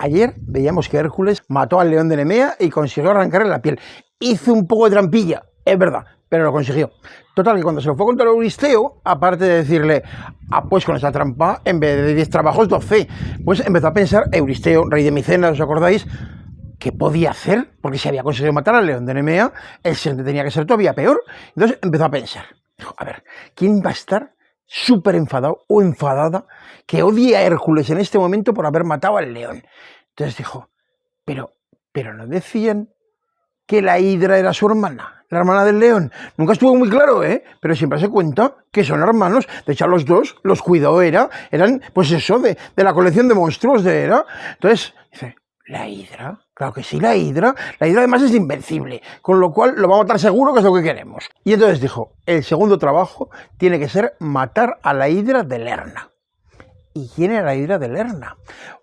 Ayer veíamos que Hércules mató al león de Nemea y consiguió arrancarle la piel. Hizo un poco de trampilla, es verdad, pero lo consiguió. Total, que cuando se lo fue contra Euristeo, aparte de decirle, pues con esa trampa, en vez de 10 trabajos, 12, pues empezó a pensar, Euristeo, rey de Micenas, ¿os acordáis?, ¿qué podía hacer? Porque si había conseguido matar al león de Nemea, el siguiente tenía que ser todavía peor. Entonces empezó a pensar, dijo, a ver, ¿quién va a estar súper enfadado o enfadada que odie a Hércules en este momento por haber matado al león? Entonces dijo, pero no decían que la hidra era su hermana, la hermana del león. Nunca estuvo muy claro, pero siempre se cuenta que son hermanos. De hecho, a los dos los cuidó eran, pues eso, de la colección de monstruos de Hera. Entonces, dice, ¿la hidra? Claro que sí, la hidra. La hidra además es invencible, con lo cual lo va a matar seguro, que es lo que queremos. Y entonces dijo, el segundo trabajo tiene que ser matar a la hidra de Lerna. ¿Y quién era la hidra de Lerna?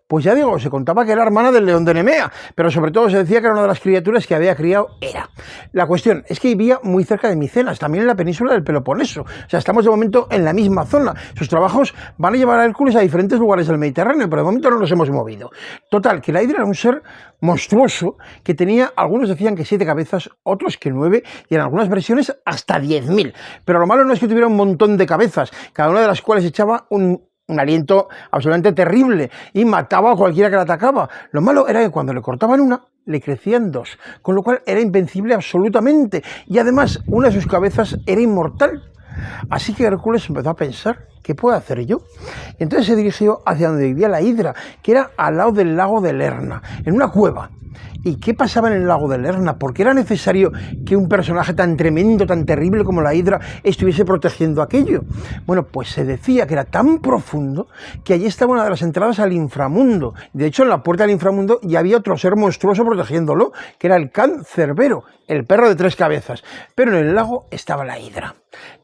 Pues ya digo, se contaba que era hermana del león de Nemea, pero sobre todo se decía que era una de las criaturas que había criado Hera. La cuestión es que vivía muy cerca de Micenas, también en la península del Peloponeso. O sea, estamos de momento en la misma zona. Sus trabajos van a llevar a Hércules a diferentes lugares del Mediterráneo, pero de momento no nos hemos movido. Total, que la hidra era un ser monstruoso que tenía, algunos decían que 7 cabezas, otros que 9, y en algunas versiones hasta 10.000. Pero lo malo no es que tuviera un montón de cabezas, cada una de las cuales echaba un aliento absolutamente terrible y mataba a cualquiera que la atacaba. Lo malo era que cuando le cortaban una, le crecían 2, con lo cual era invencible absolutamente, y además una de sus cabezas era inmortal. Así que Hércules empezó a pensar, ¿qué puedo hacer yo? Y entonces se dirigió hacia donde vivía la hidra, que era al lado del lago de Lerna, en una cueva. ¿Y qué pasaba en el lago de Lerna? ¿Por qué era necesario que un personaje tan tremendo, tan terrible como la hidra estuviese protegiendo aquello? Bueno, pues se decía que era tan profundo que allí estaba una de las entradas al inframundo. De hecho, en la puerta del inframundo ya había otro ser monstruoso protegiéndolo, que era el Can Cerbero, el perro de 3 cabezas. Pero en el lago estaba la hidra.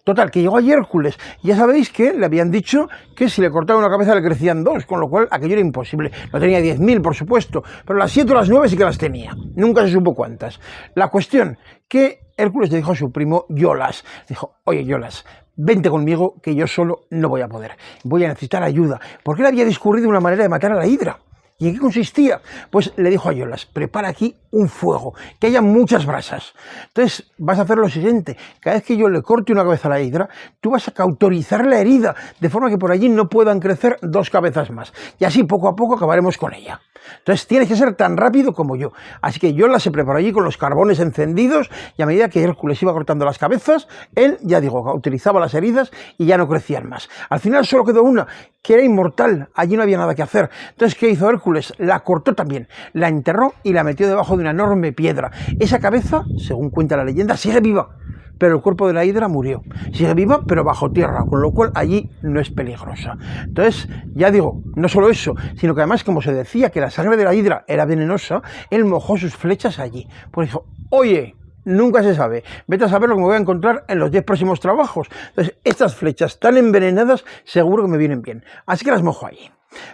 Total, que llegó allí Hércules. Ya sabéis que le habían dicho que si le cortaba una cabeza le crecían 2, con lo cual aquello era imposible. No tenía 10.000, por supuesto, pero las 7 o las 9 sí que las tenía. Nunca se supo cuántas. La cuestión, que Hércules le dijo a su primo Iolas, dijo, oye Iolas, vente conmigo que yo solo no voy a poder. Voy a necesitar ayuda, porque él había discurrido una manera de matar a la hidra. ¿Y en qué consistía? Pues le dijo a Iolas, prepara aquí un fuego, que haya muchas brasas. Entonces vas a hacer lo siguiente, cada vez que yo le corte una cabeza a la hidra, tú vas a cauterizar la herida, de forma que por allí no puedan crecer 2 cabezas más. Y así poco a poco acabaremos con ella. Entonces tienes que ser tan rápido como yo. Así que Iolas se preparó allí con los carbones encendidos, y a medida que Hércules iba cortando las cabezas, él, ya digo, cauterizaba las heridas y ya no crecían más. Al final solo quedó una, que era inmortal, allí no había nada que hacer. Entonces, ¿qué hizo Hércules? La cortó también, la enterró y la metió debajo de una enorme piedra. Esa cabeza, según cuenta la leyenda, sigue viva, pero el cuerpo de la hidra murió. Sigue viva, pero bajo tierra, con lo cual allí no es peligrosa. Entonces, ya digo, no solo eso, sino que además, como se decía que la sangre de la hidra era venenosa, él mojó sus flechas allí. Pues dijo, oye, nunca se sabe, vete a saber lo que me voy a encontrar en los 10 próximos trabajos. Entonces, estas flechas tan envenenadas seguro que me vienen bien. Así que las mojo allí.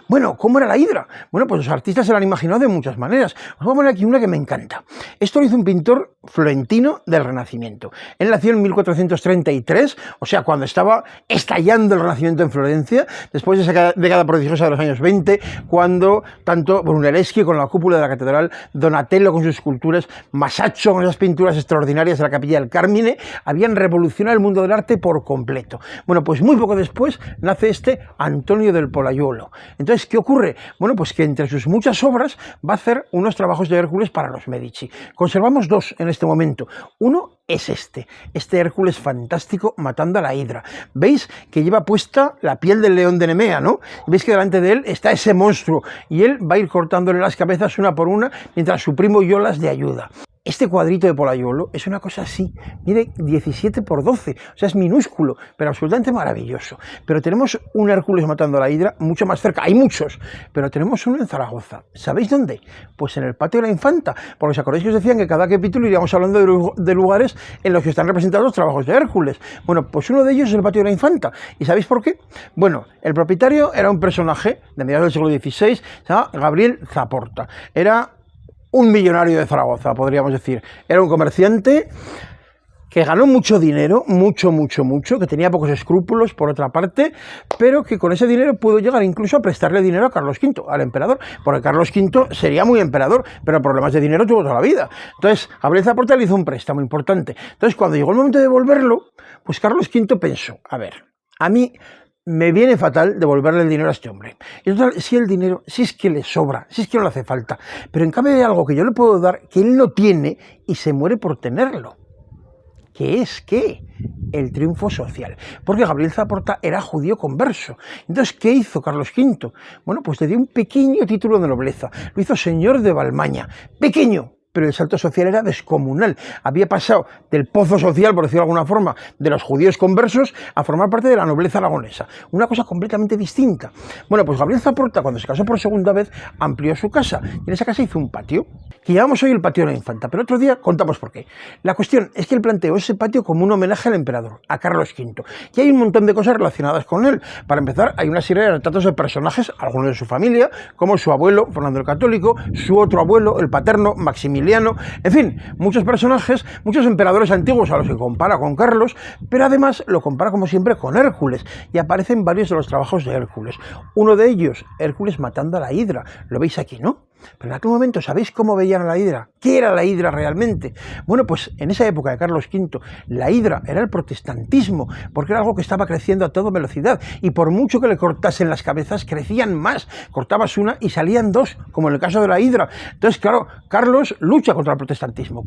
Bueno, ¿cómo era la hidra? Bueno, pues los artistas se la han imaginado de muchas maneras. Os voy a poner aquí una que me encanta. Esto lo hizo un pintor florentino del Renacimiento. Él nació en 1433, o sea, cuando estaba estallando el Renacimiento en Florencia, después de esa década prodigiosa de los años 20, cuando tanto Brunelleschi con la cúpula de la catedral, Donatello con sus esculturas, Masaccio con esas pinturas extraordinarias de la Capilla del Carmine, habían revolucionado el mundo del arte por completo. Bueno, pues muy poco después nace este Antonio del Pollaiuolo. Entonces, ¿qué ocurre? Bueno, pues que entre sus muchas obras va a hacer unos trabajos de Hércules para los Medici. Conservamos 2 en este momento. Uno es este Hércules fantástico matando a la hidra. ¿Veis que lleva puesta la piel del león de Nemea, ¿no? ¿Veis que delante de él está ese monstruo? Y él va a ir cortándole las cabezas una por una mientras su primo Iolas le ayuda. Este cuadrito de Pollaiuolo es una cosa así, mide 17 por 12, o sea, es minúsculo, pero absolutamente maravilloso. Pero tenemos un Hércules matando a la hidra mucho más cerca, hay muchos, pero tenemos uno en Zaragoza. ¿Sabéis dónde? Pues en el Patio de la Infanta, porque os acordáis que os decían que cada capítulo iríamos hablando de lugares en los que están representados los trabajos de Hércules. Bueno, pues uno de ellos es el Patio de la Infanta. ¿Y sabéis por qué? Bueno, el propietario era un personaje de mediados del siglo XVI, se llama Gabriel Zaporta. Era un millonario de Zaragoza, podríamos decir. Era un comerciante que ganó mucho dinero, mucho, que tenía pocos escrúpulos por otra parte, pero que con ese dinero pudo llegar incluso a prestarle dinero a Carlos V, al emperador, porque Carlos V sería muy emperador, pero problemas de dinero tuvo toda la vida. Entonces, Gabriel Zaporta le hizo un préstamo importante. Entonces, cuando llegó el momento de devolverlo, pues Carlos V pensó, a ver, a mí me viene fatal devolverle el dinero a este hombre. Y total, si el dinero, si es que le sobra, si es que no le hace falta, pero en cambio hay algo que yo le puedo dar que él no tiene y se muere por tenerlo. ¿Qué es qué? El triunfo social. Porque Gabriel Zaporta era judío converso. Entonces, ¿qué hizo Carlos V? Bueno, pues le dio un pequeño título de nobleza. Lo hizo señor de Valmaña. Pequeño, pero el salto social era descomunal. Había pasado del pozo social, por decirlo de alguna forma, de los judíos conversos a formar parte de la nobleza aragonesa. Una cosa completamente distinta. Bueno, pues Gabriel Zaporta, cuando se casó por segunda vez, amplió su casa. Y en esa casa hizo un patio, que llamamos hoy el patio de la Infanta, pero otro día contamos por qué. La cuestión es que él planteó ese patio como un homenaje al emperador, a Carlos V. Y hay un montón de cosas relacionadas con él. Para empezar, hay una serie de retratos de personajes, algunos de su familia, como su abuelo, Fernando el Católico, su otro abuelo, el paterno, Maximiliano, en fin, muchos personajes, muchos emperadores antiguos a los que compara con Carlos, pero además lo compara como siempre con Hércules, y aparecen varios de los trabajos de Hércules. Uno de ellos, Hércules matando a la hidra, lo veis aquí, ¿no? Pero en aquel momento, ¿sabéis cómo veían a la hidra? ¿Qué era la hidra realmente? Bueno, pues en esa época de Carlos V, la hidra era el protestantismo, porque era algo que estaba creciendo a toda velocidad, y por mucho que le cortasen las cabezas, crecían más. Cortabas una y salían dos, como en el caso de la hidra. Entonces, claro, Carlos lucha contra el protestantismo,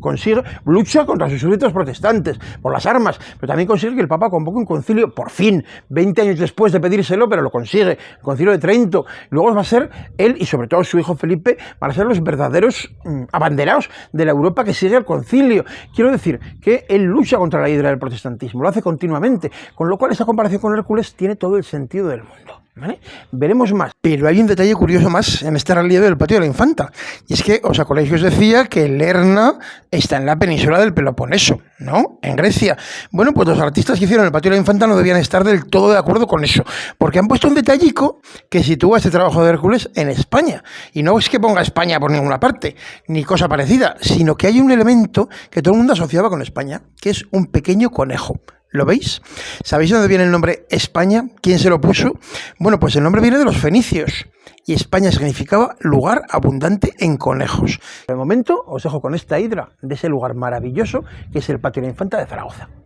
lucha contra sus súbditos protestantes, por las armas, pero también consigue que el Papa convoque un concilio, por fin, 20 años después de pedírselo, pero lo consigue, el concilio de Trento. Luego va a ser él y sobre todo su hijo Felipe, van a ser los verdaderos abanderados de la Europa que sigue el concilio. Quiero decir que él lucha contra la hidra del protestantismo, lo hace continuamente, con lo cual esa comparación con Hércules tiene todo el sentido del mundo. ¿Vale? Veremos más, pero hay un detalle curioso más en este relieve del patio de la Infanta, y es que os acordáis que os decía que Lerna está en la península del Peloponeso, ¿no? En Grecia. Bueno, pues los artistas que hicieron el patio de la Infanta no debían estar del todo de acuerdo con eso, porque han puesto un detallico que sitúa este trabajo de Hércules en España, y no es que ponga España por ninguna parte, ni cosa parecida, sino que hay un elemento que todo el mundo asociaba con España, que es un pequeño conejo. ¿Lo veis? ¿Sabéis de dónde viene el nombre España? ¿Quién se lo puso? Bueno, pues el nombre viene de los fenicios, y España significaba lugar abundante en conejos. De momento os dejo con esta hidra de ese lugar maravilloso que es el patio de la Infanta de Zaragoza.